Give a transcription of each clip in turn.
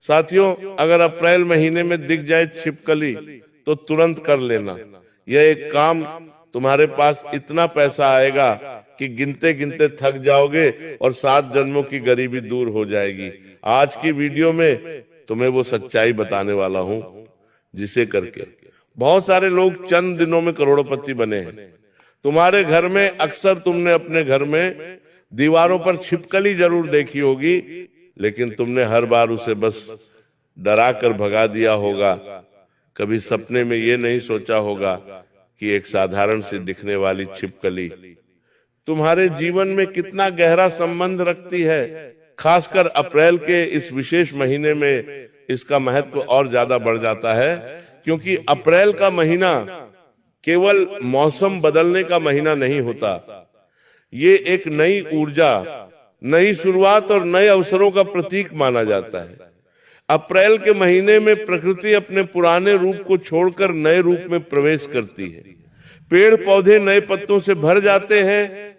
साथियों, अगर अप्रैल महीने में दिख जाए छिपकली तो तुरंत कर लेना। यह एक काम तुम्हारे पास इतना पैसा आएगा कि गिनते गिनते थक जाओगे और 7 जन्मों की गरीबी दूर हो जाएगी। आज की वीडियो में तुम्हें वो सच्चाई बताने वाला हूं जिसे करके बहुत सारे लोग चंद दिनों में करोड़पति बने हैं। तुम्हारे घर में अक्सर तुमने अपने घर में दीवारों पर छिपकली जरूर देखी होगी, लेकिन तुमने हर बार उसे बस डरा कर भगा दिया होगा। कभी सपने में ये नहीं सोचा होगा कि एक साधारण सी दिखने वाली छिपकली तुम्हारे जीवन में कितना गहरा संबंध रखती है। खासकर अप्रैल के इस विशेष महीने में इसका महत्व और ज्यादा बढ़ जाता है, क्योंकि अप्रैल का महीना केवल मौसम बदलने का महीना नहीं होता। ये एक नई ऊर्जा, नई शुरुआत और नए अवसरों का प्रतीक माना जाता है। अप्रैल के महीने में प्रकृति अपने पुराने रूप को छोड़कर नए रूप में प्रवेश करती है। पेड़ पौधे नए पत्तों से भर जाते हैं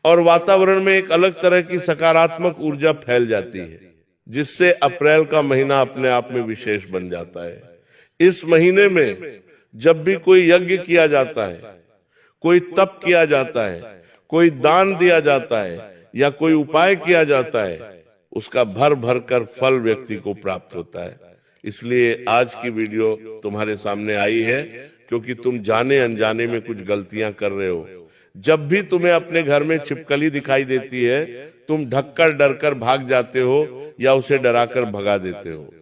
और वातावरण में एक अलग तरह की सकारात्मक ऊर्जा फैल जाती है, जिससे अप्रैल का महीना अपने आप में विशेष बन जाता है। इस महीने में जब भी कोई यज्ञ किया जाता है, कोई तप किया जाता है, कोई दान दिया जाता है या कोई उपाय किया जाता है, उसका भर भर कर फल व्यक्ति को प्राप्त होता है। इसलिए आज की वीडियो तुम्हारे सामने आई है क्योंकि तुम जाने अनजाने में कुछ गलतियां कर रहे हो। जब भी तुम्हें अपने घर में छिपकली दिखाई देती है, तुम ढककर डरकर भाग जाते हो या उसे डराकर भगा देते हो।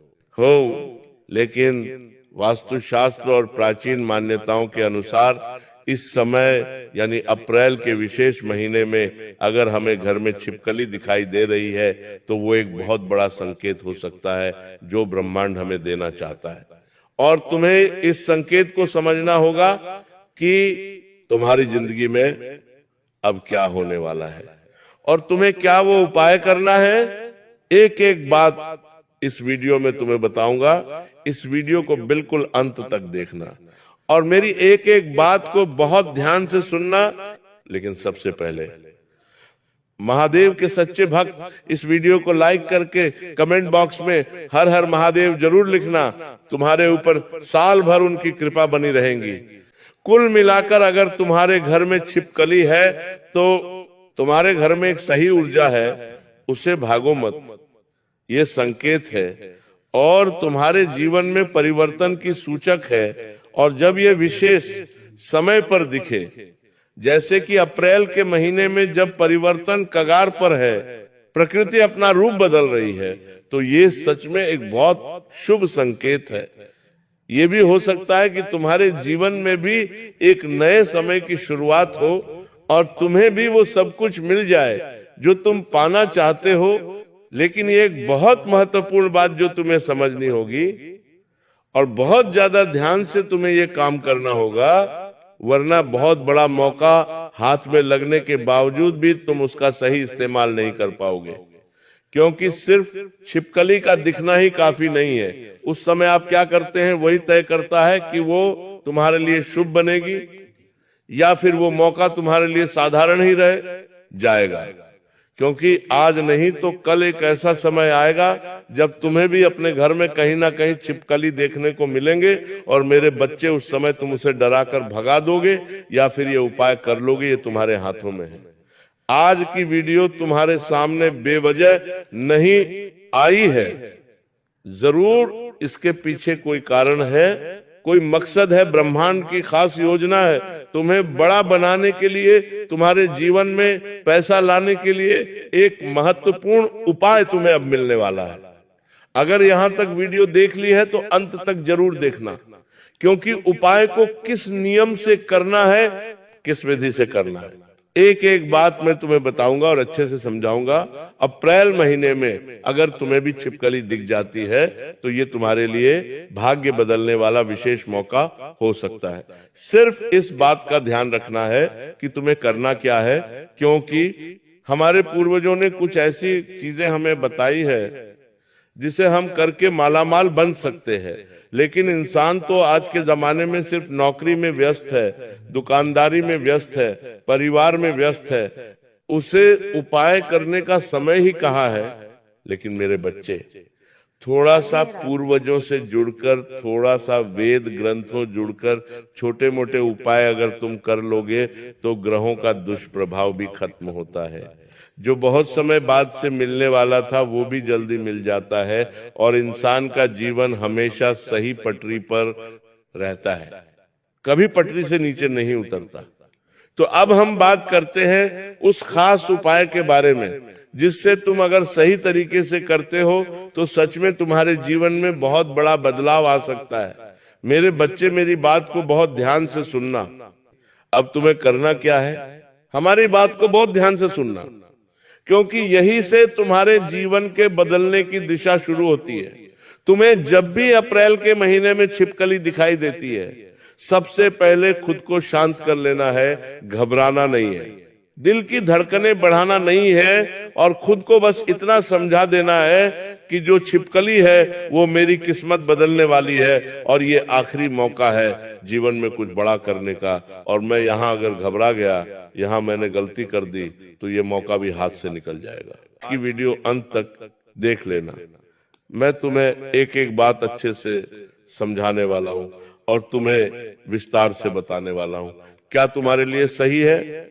लेकिन वास्तुशास्त्र और प्राचीन मान्यताओं के अनुसार इस समय यानी अप्रैल के विशेष महीने में अगर हमें घर में छिपकली दिखाई दे रही है तो वो एक बहुत बड़ा संकेत हो सकता है जो ब्रह्मांड हमें देना चाहता है। और तुम्हें इस संकेत को समझना होगा कि तुम्हारी जिंदगी में अब क्या होने वाला है और तुम्हें क्या वो उपाय करना है। एक एक बात इस वीडियो में तुम्हें बताऊंगा। इस वीडियो को बिल्कुल अंत तक देखना और मेरी एक एक बात को बहुत ध्यान से सुनना। लेकिन सबसे पहले महादेव के सच्चे भक्त इस वीडियो को लाइक करके कमेंट बॉक्स में हर हर महादेव जरूर लिखना। तुम्हारे ऊपर साल भर उनकी कृपा बनी रहेगी। कुल मिलाकर अगर तुम्हारे घर में छिपकली है तो तुम्हारे घर में एक सही ऊर्जा है, उसे भागो मत। ये संकेत है और तुम्हारे जीवन में परिवर्तन की सूचक है। और जब ये विशेष समय पर दिखे, जैसे कि अप्रैल के महीने में जब परिवर्तन कगार पर है, प्रकृति अपना रूप बदल रही है, तो ये सच में एक बहुत शुभ संकेत है। ये भी हो सकता है कि तुम्हारे जीवन में भी एक नए समय की शुरुआत हो और तुम्हें भी वो सब कुछ मिल जाए जो तुम पाना चाहते हो। लेकिन ये एक बहुत महत्वपूर्ण बात जो तुम्हें समझनी होगी और बहुत ज्यादा ध्यान से तुम्हें ये काम करना होगा, वरना बहुत बड़ा मौका हाथ में लगने के बावजूद भी तुम उसका सही इस्तेमाल नहीं कर पाओगे। क्योंकि सिर्फ छिपकली का दिखना ही काफी नहीं है। उस समय आप क्या करते हैं वही तय करता है कि वो तुम्हारे लिए शुभ बनेगी या फिर वो मौका तुम्हारे लिए साधारण ही रह जाएगा। क्योंकि आज नहीं तो कल एक ऐसा समय आएगा जब तुम्हें भी अपने घर में कहीं ना कहीं छिपकली देखने को मिलेंगे और मेरे बच्चे उस समय तुम उसे डराकर भगा दोगे या फिर ये उपाय कर लोगे। ये तुम्हारे हाथों में है। आज की वीडियो तुम्हारे सामने बेवजह नहीं आई है, जरूर इसके पीछे कोई कारण है, कोई मकसद है, ब्रह्मांड की खास योजना है तुम्हें बड़ा बनाने के लिए, तुम्हारे जीवन में पैसा लाने के लिए एक महत्वपूर्ण उपाय तुम्हें अब मिलने वाला है। अगर यहां तक वीडियो देख ली है तो अंत तक जरूर देखना, क्योंकि उपाय को किस नियम से करना है, किस विधि से करना है, एक एक बात मैं तुम्हें बताऊंगा और अच्छे से समझाऊंगा। अप्रैल महीने में अगर तुम्हें भी छिपकली दिख जाती है तो ये तुम्हारे लिए भाग्य बदलने वाला विशेष मौका हो सकता है। सिर्फ इस बात का ध्यान रखना है कि तुम्हें करना क्या है, क्योंकि हमारे पूर्वजों ने कुछ ऐसी चीजें हमें बताई है जिसे हम करके मालामाल बन सकते हैं। लेकिन इंसान तो आज के जमाने में सिर्फ नौकरी में व्यस्त है, दुकानदारी में व्यस्त है, परिवार में व्यस्त है, उसे उपाय करने का समय ही कहाँ है। लेकिन मेरे बच्चे, थोड़ा सा पूर्वजों से जुड़कर, थोड़ा सा वेद ग्रंथों जुड़कर छोटे मोटे उपाय अगर तुम कर लोगे तो ग्रहों का दुष्प्रभाव भी खत्म होता है। जो बहुत समय बाद से मिलने वाला था वो भी जल्दी मिल जाता है और इंसान का जीवन हमेशा सही पटरी पर रहता है, कभी पटरी से नीचे नहीं उतरता। तो अब हम बात करते हैं उस खास उपाय के बारे में जिससे तुम अगर सही तरीके से करते हो तो सच में तुम्हारे जीवन में बहुत बड़ा बदलाव आ सकता है। मेरे बच्चे, मेरी बात को बहुत ध्यान से सुनना। अब तुम्हें करना क्या है, हमारी बात को बहुत ध्यान से सुनना, क्योंकि यही से तुम्हारे जीवन के बदलने की दिशा शुरू होती है। तुम्हें जब भी अप्रैल के महीने में छिपकली दिखाई देती है, सबसे पहले खुद को शांत कर लेना है, घबराना नहीं है, दिल की धड़कनें बढ़ाना नहीं है और खुद को बस इतना समझा देना है कि जो छिपकली है वो मेरी किस्मत बदलने वाली है और ये आखिरी मौका है जीवन में कुछ बड़ा करने का। और मैं यहाँ अगर घबरा गया, यहाँ मैंने गलती कर दी तो ये मौका भी हाथ से निकल जाएगा। की वीडियो अंत तक देख लेना, मैं तुम्हें एक एक बात अच्छे से समझाने वाला हूँ और तुम्हें विस्तार से बताने वाला हूँ। क्या तुम्हारे लिए सही है,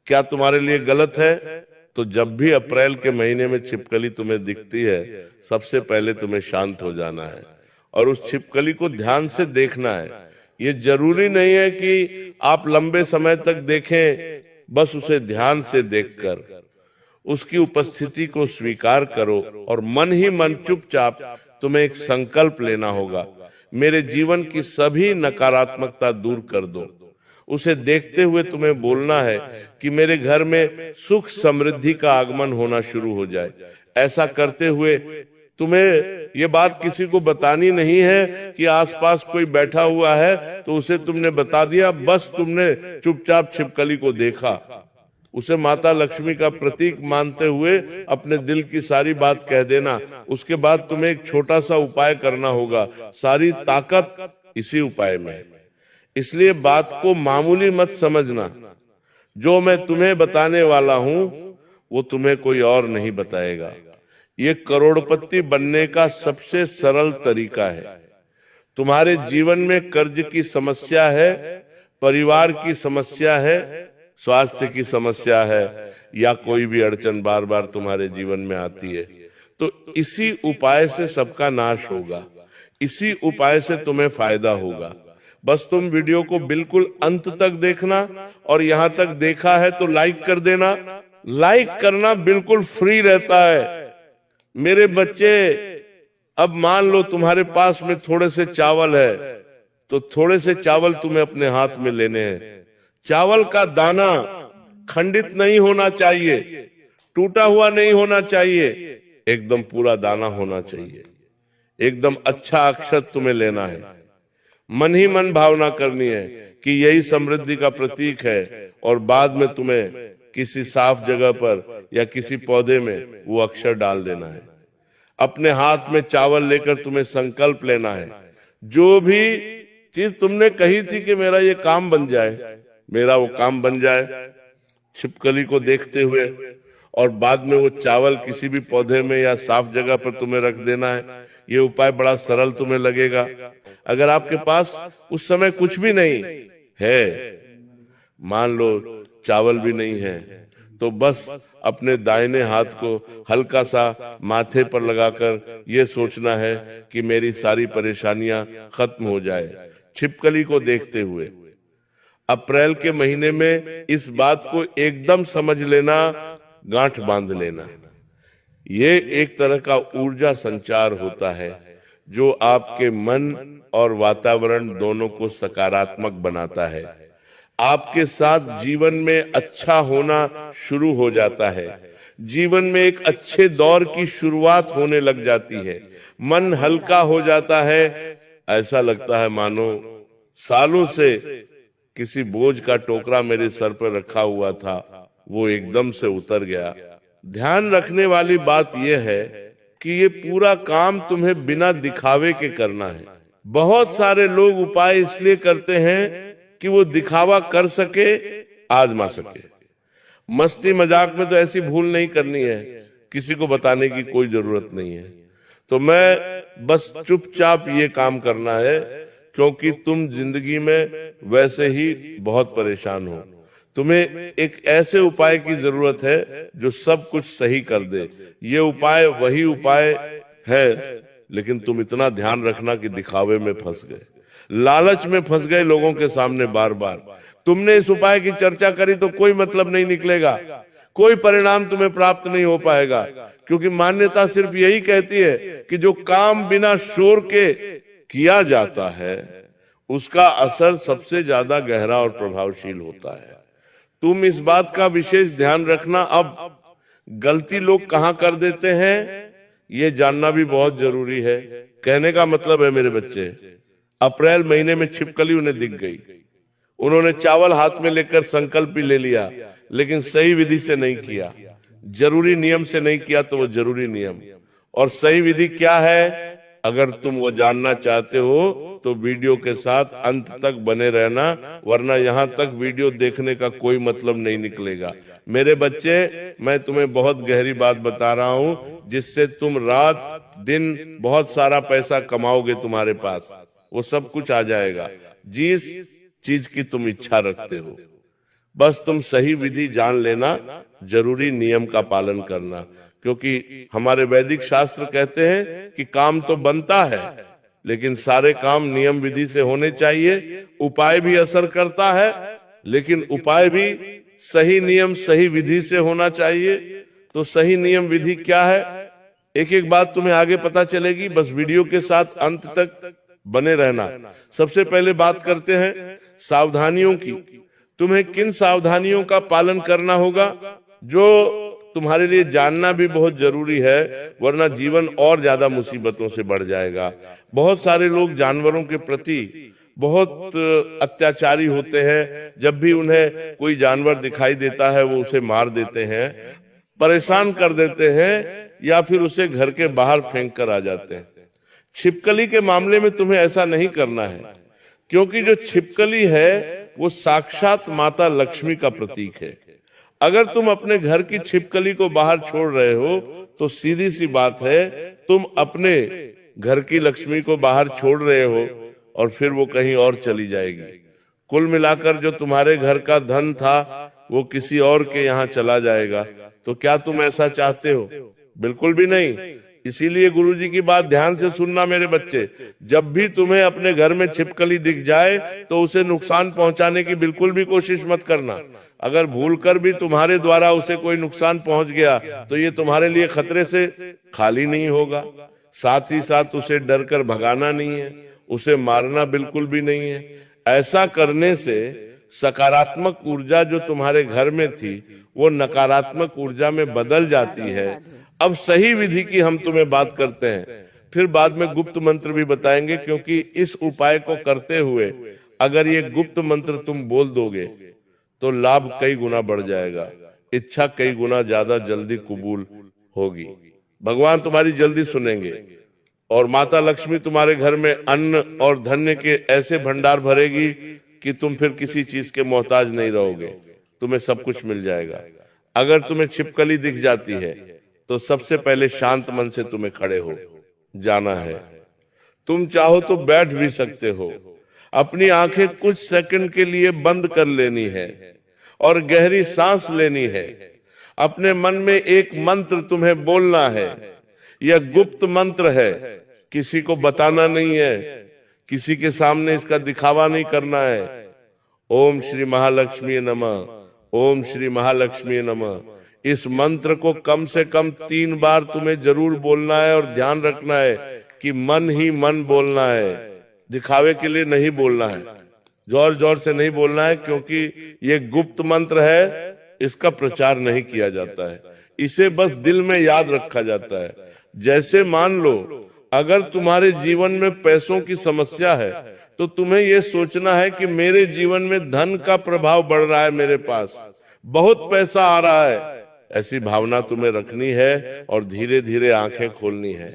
क्या तुम्हारे लिए गलत है। तो जब भी अप्रैल के महीने में छिपकली तुम्हें दिखती है, सबसे पहले तुम्हें शांत हो जाना है और उस छिपकली को ध्यान से देखना है। ये जरूरी नहीं है कि आप लंबे समय तक देखें, बस उसे ध्यान से देखकर उसकी उपस्थिति को स्वीकार करो और मन ही मन चुपचाप तुम्हें एक संकल्प लेना होगा, मेरे जीवन की सभी नकारात्मकता दूर कर दो। उसे देखते हुए तुम्हें बोलना है कि मेरे घर में सुख समृद्धि का आगमन होना शुरू हो जाए। ऐसा करते हुए तुम्हें ये बात किसी को बतानी नहीं है कि आसपास कोई बैठा हुआ है तो उसे तुमने बता दिया, बस तुमने चुपचाप छिपकली को देखा। उसे माता लक्ष्मी का प्रतीक मानते हुए अपने दिल की सारी बात कह देना। उसके बाद तुम्हें एक छोटा सा उपाय करना होगा, सारी ताकत इसी उपाय में है। इसलिए बात को मामूली मत समझना, जो मैं तुम्हें बताने वाला हूं वो तुम्हें कोई और नहीं बताएगा। ये करोड़पति बनने का सबसे सरल तरीका है। तुम्हारे जीवन में कर्ज की समस्या है, परिवार की समस्या है, स्वास्थ्य की समस्या है या कोई भी अड़चन बार बार तुम्हारे जीवन में आती है, तो इसी उपाय से सबका नाश होगा, इसी उपाय से तुम्हें फायदा होगा। बस तुम वीडियो को बिल्कुल अंत तक देखना और यहाँ तक देखा है तो लाइक कर देना। लाइक करना बिल्कुल फ्री रहता है। मेरे बच्चे, अब मान लो तुम्हारे पास में थोड़े से चावल है तो थोड़े से चावल तुम्हें अपने हाथ में लेने हैं। चावल का दाना खंडित नहीं होना चाहिए, टूटा हुआ नहीं होना चाहिए, एकदम पूरा दाना होना चाहिए। एकदम अच्छा अक्षत तुम्हें लेना है, मन ही मन भावना करनी है कि यही समृद्धि का प्रतीक है और बाद में तुम्हें किसी साफ जगह पर या किसी पौधे में वो अक्षर डाल देना है। अपने हाथ में चावल लेकर तुम्हें संकल्प लेना है, जो भी चीज तुमने कही थी कि मेरा ये काम बन जाए, मेरा वो काम बन जाए, छिपकली को देखते हुए, और बाद में वो चावल किसी भी पौधे में या साफ जगह पर तुम्हें रख देना है। ये उपाय बड़ा सरल तुम्हें लगेगा। अगर आपके पास उस समय कुछ भी नहीं है, मान लो चावल भी नहीं है, तो बस अपने दाहिने हाथ को हल्का सा माथे पर लगाकर ये सोचना है कि मेरी सारी परेशानियां खत्म हो जाए, छिपकली को देखते हुए। अप्रैल के महीने में इस बात को एकदम समझ लेना, गांठ बांध लेना। ये एक तरह का ऊर्जा संचार होता है जो आपके मन और वातावरण दोनों को सकारात्मक बनाता है। आपके साथ जीवन में अच्छा होना शुरू हो जाता है, जीवन में एक अच्छे दौर की शुरुआत होने लग जाती है, मन हल्का हो जाता है। ऐसा लगता है मानो सालों से किसी बोझ का टोकरा मेरे सर पर रखा हुआ था, वो एकदम से उतर गया। ध्यान रखने वाली बात यह है कि ये पूरा काम तुम्हें बिना दिखावे के करना है। बहुत सारे लोग उपाय इसलिए करते हैं कि वो दिखावा कर सके, आजमा सके। मस्ती मजाक में तो ऐसी भूल नहीं करनी है, किसी को बताने की कोई जरूरत नहीं है। तो मैं बस चुपचाप ये काम करना है, क्योंकि तुम जिंदगी में वैसे ही बहुत परेशान हो। तुम्हें एक ऐसे उपाय की जरूरत है जो सब कुछ सही कर दे। ये उपाय वही उपाय है, लेकिन तुम इतना ध्यान रखना कि दिखावे में फंस गए, लालच में फंस गए लोगों के सामने बार बार। तुमने इस उपाय की चर्चा करी तो कोई मतलब नहीं निकलेगा, कोई परिणाम तुम्हें प्राप्त नहीं हो पाएगा, क्योंकि मान्यता सिर्फ यही कहती है कि जो काम बिना शोर के किया जाता है उसका असर सबसे ज्यादा गहरा और प्रभावशील होता है। तुम इस बात का विशेष ध्यान रखना। अब गलती लोग कहां कर देते हैं ये जानना भी बहुत जरूरी है। कहने का मतलब है मेरे बच्चे, अप्रैल महीने में छिपकली उन्हें दिख गई, उन्होंने चावल हाथ में लेकर संकल्प भी ले लिया, लेकिन सही विधि से नहीं किया, जरूरी नियम से नहीं किया। तो वो जरूरी नियम और सही विधि क्या है, अगर तुम वो जानना चाहते हो तो वीडियो के साथ अंत तक बने रहना, वरना यहाँ तक वीडियो देखने का कोई मतलब नहीं निकलेगा। मेरे बच्चे, मैं तुम्हें बहुत गहरी बात बता रहा हूँ, जिससे तुम रात दिन बहुत सारा पैसा कमाओगे, तुम्हारे पास वो सब कुछ आ जाएगा जिस चीज की तुम इच्छा रखते हो। बस तुम सही विधि जान लेना, जरूरी नियम का पालन करना, क्योंकि हमारे वैदिक शास्त्र कहते हैं कि काम तो बनता है, लेकिन सारे काम नियम विधि से होने चाहिए। उपाय भी असर करता है, लेकिन उपाय भी सही नियम सही विधि से होना चाहिए। तो सही नियम विधि क्या है, एक एक बात तुम्हें आगे पता चलेगी, बस वीडियो के साथ अंत तक बने रहना। सबसे पहले बात करते हैं सावधानियों की। तुम्हें किन सावधानियों का पालन करना होगा, जो तुम्हारे लिए जानना भी बहुत जरूरी है, वरना जीवन और ज्यादा मुसीबतों से बढ़ जाएगा। बहुत सारे लोग जानवरों के प्रति बहुत अत्याचारी होते हैं। जब भी उन्हें कोई जानवर दिखाई देता है वो उसे मार देते हैं, परेशान कर देते हैं, या फिर उसे घर के बाहर फेंक कर आ जाते हैं। छिपकली के मामले में तुम्हें ऐसा नहीं करना है, क्योंकि जो छिपकली है वो साक्षात माता लक्ष्मी का प्रतीक है। अगर तुम अपने घर की छिपकली को बाहर छोड़ रहे हो तो सीधी सी बात है, तुम अपने घर की लक्ष्मी को बाहर छोड़ रहे हो और फिर वो कहीं और चली जाएगी। कुल मिलाकर जो तुम्हारे घर का धन था वो किसी और के यहाँ चला जाएगा। तो क्या तुम ऐसा चाहते हो? बिल्कुल भी नहीं। इसीलिए गुरुजी की बात ध्यान से सुनना मेरे बच्चे, जब भी तुम्हें अपने घर में छिपकली दिख जाए तो उसे नुकसान पहुंचाने की बिल्कुल भी कोशिश मत करना। अगर भूलकर भी तुम्हारे द्वारा उसे कोई नुकसान पहुंच गया तो ये तुम्हारे लिए खतरे से खाली नहीं होगा। साथ ही साथ उसे डर कर भगाना नहीं है, उसे मारना बिल्कुल भी नहीं है। ऐसा करने से सकारात्मक ऊर्जा जो तुम्हारे घर में थी वो नकारात्मक ऊर्जा में बदल जाती है। अब सही विधि की हम तुम्हें बात करते हैं, फिर बाद में गुप्त मंत्र भी बताएंगे, क्योंकि इस उपाय को करते हुए अगर ये गुप्त मंत्र तुम बोल दोगे तो लाभ कई गुना बढ़ जाएगा, इच्छा कई गुना ज्यादा जल्दी कबूल होगी, भगवान तुम्हारी जल्दी सुनेंगे और माता लक्ष्मी तुम्हारे घर में अन्न और धन्य के ऐसे भंडार भरेगी कि तुम फिर किसी चीज के मोहताज नहीं रहोगे, तुम्हें सब कुछ मिल जाएगा। अगर तुम्हें छिपकली दिख जाती है तो सबसे पहले शांत मन से तुम्हें खड़े हो जाना है। तुम चाहो तो बैठ भी सकते हो, अपनी आंखें कुछ सेकंड के लिए बंद कर लेनी है और गहरी सांस लेनी है। अपने मन में एक मंत्र तुम्हें बोलना है, यह गुप्त मंत्र है, किसी को बताना नहीं है, किसी के सामने इसका दिखावा नहीं करना है। ओम श्री महालक्ष्मी नमः, ओम श्री महालक्ष्मी नमः। इस मंत्र को कम से कम 3 बार तुम्हें जरूर बोलना है और ध्यान रखना है कि मन ही मन बोलना है, दिखावे के लिए नहीं बोलना है, जोर जोर से नहीं बोलना है, क्योंकि ये गुप्त मंत्र है, इसका प्रचार नहीं किया जाता है, इसे बस दिल में याद रखा जाता है। जैसे मान लो अगर तुम्हारे जीवन में पैसों की समस्या है तो तुम्हें यह सोचना है कि मेरे जीवन में धन का प्रभाव बढ़ रहा है, मेरे पास बहुत पैसा आ रहा है, ऐसी भावना तुम्हें रखनी है और धीरे धीरे आंखें खोलनी है।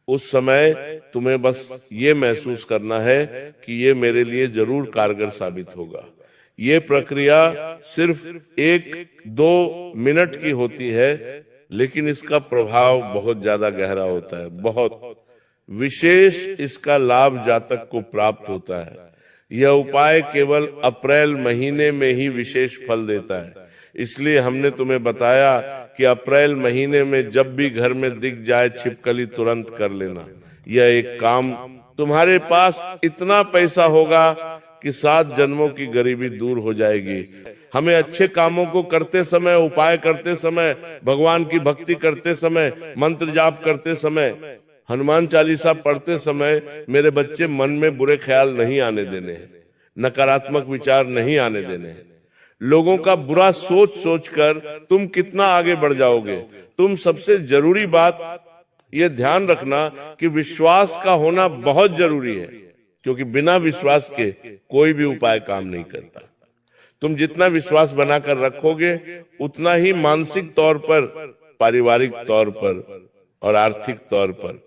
उस समय तुम्हें बस ये महसूस करना है कि ये मेरे लिए जरूर कारगर साबित होगा। ये प्रक्रिया सिर्फ 1-2 मिनट की होती है, लेकिन इसका प्रभाव बहुत ज्यादा गहरा होता है, बहुत विशेष इसका लाभ जातक को प्राप्त होता है। यह उपाय केवल अप्रैल महीने में ही विशेष फल देता है। इसलिए हमने तुम्हें बताया कि अप्रैल महीने में जब भी घर में दिख जाए छिपकली तुरंत कर लेना। यह एक काम, तुम्हारे पास इतना पैसा होगा कि 7 जन्मों की गरीबी दूर हो जाएगी। हमें अच्छे कामों को करते समय, उपाय करते समय, भगवान की भक्ति करते समय, मंत्र जाप करते समय, हनुमान चालीसा पढ़ते समय मेरे बच्चे मन में बुरे ख्याल नहीं आने देने हैं, नकारात्मक विचार नहीं आने देने हैं। लोगों का बुरा सोच सोचकर तुम कितना आगे बढ़ जाओगे। तुम सबसे जरूरी बात ये ध्यान रखना कि विश्वास का होना बहुत जरूरी है, क्योंकि बिना विश्वास के कोई भी उपाय काम नहीं करता। तुम जितना विश्वास बनाकर रखोगे उतना ही मानसिक तौर पर, पारिवारिक तौर पर और आर्थिक तौर पर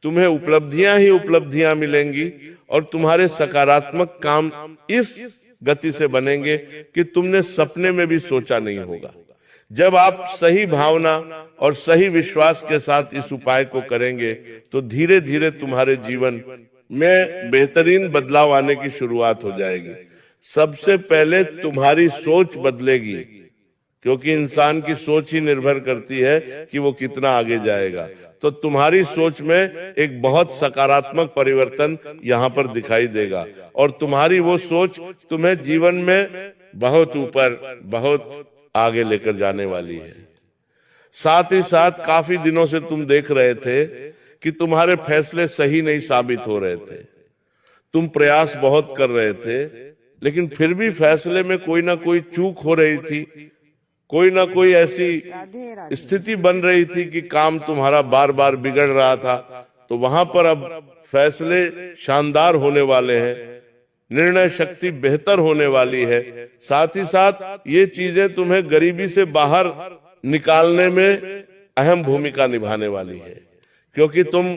तुम्हें उपलब्धियां ही उपलब्धियां मिलेंगी और तुम्हारे सकारात्मक काम इस गति से बनेंगे कि तुमने सपने में भी सोचा नहीं होगा। जब आप सही भावना और सही विश्वास के साथ इस उपाय को करेंगे तो धीरे धीरे तुम्हारे जीवन में बेहतरीन बदलाव आने की शुरुआत हो जाएगी। सबसे पहले तुम्हारी सोच बदलेगी, क्योंकि इंसान की सोच ही निर्भर करती है कि वो कितना आगे जाएगा। तो तुम्हारी सोच में एक बहुत सकारात्मक परिवर्तन यहाँ पर दिखाई देगा और तुम्हारी वो सोच तुम्हें जीवन में बहुत ऊपर, बहुत आगे लेकर जाने वाली है। साथ ही साथ काफी दिनों से तुम देख रहे थे कि तुम्हारे फैसले सही नहीं साबित हो रहे थे। तुम प्रयास बहुत कर रहे थे, लेकिन फिर भी फैसले में कोई ना कोई चूक हो रही थी, कोई ना कोई ऐसी स्थिति बन रही थी कि काम तुम्हारा बार बार बिगड़ रहा था। तो वहां पर अब फैसले शानदार होने वाले हैं, निर्णय शक्ति बेहतर होने वाली है। साथ ही साथ ये चीजें तुम्हें गरीबी से बाहर निकालने में अहम भूमिका निभाने वाली है, क्योंकि तुम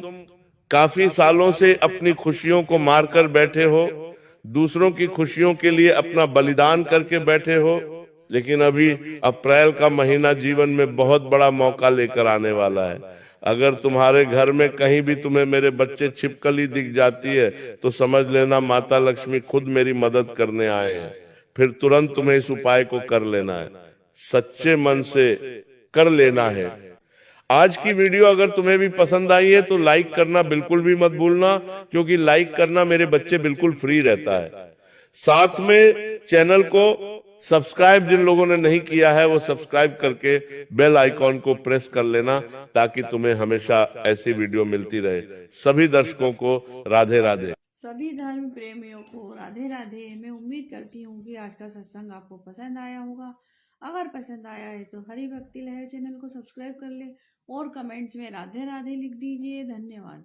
काफी सालों से अपनी खुशियों को मारकर बैठे हो, दूसरों की खुशियों के लिए अपना बलिदान करके बैठे हो। लेकिन अभी अप्रैल का महीना जीवन में बहुत बड़ा मौका लेकर आने वाला है। अगर तुम्हारे घर में कहीं भी तुम्हें मेरे बच्चे छिपकली दिख जाती है तो समझ लेना माता लक्ष्मी खुद मेरी मदद करने आए हैं। फिर तुरंत तुम्हें इस उपाय को कर लेना है, सच्चे मन से कर लेना है। आज की वीडियो अगर तुम्हें भी पसंद आई है तो लाइक करना बिल्कुल भी मत भूलना, क्योंकि लाइक करना मेरे बच्चे बिल्कुल फ्री रहता है। साथ में चैनल को सब्सक्राइब जिन लोगों ने नहीं किया है वो सब्सक्राइब करके बेल आइकॉन को प्रेस कर लेना, ताकि तुम्हें हमेशा ऐसी वीडियो मिलती रहे। सभी दर्शकों को राधे राधे। सभी धर्म प्रेमियों को राधे राधे। मैं उम्मीद करती हूँ कि आज का सत्संग आपको पसंद आया होगा। अगर पसंद आया है तो हरि भक्ति लहर चैनल को सब्सक्राइब कर ले और कमेंट्स में राधे राधे लिख दीजिए। धन्यवाद।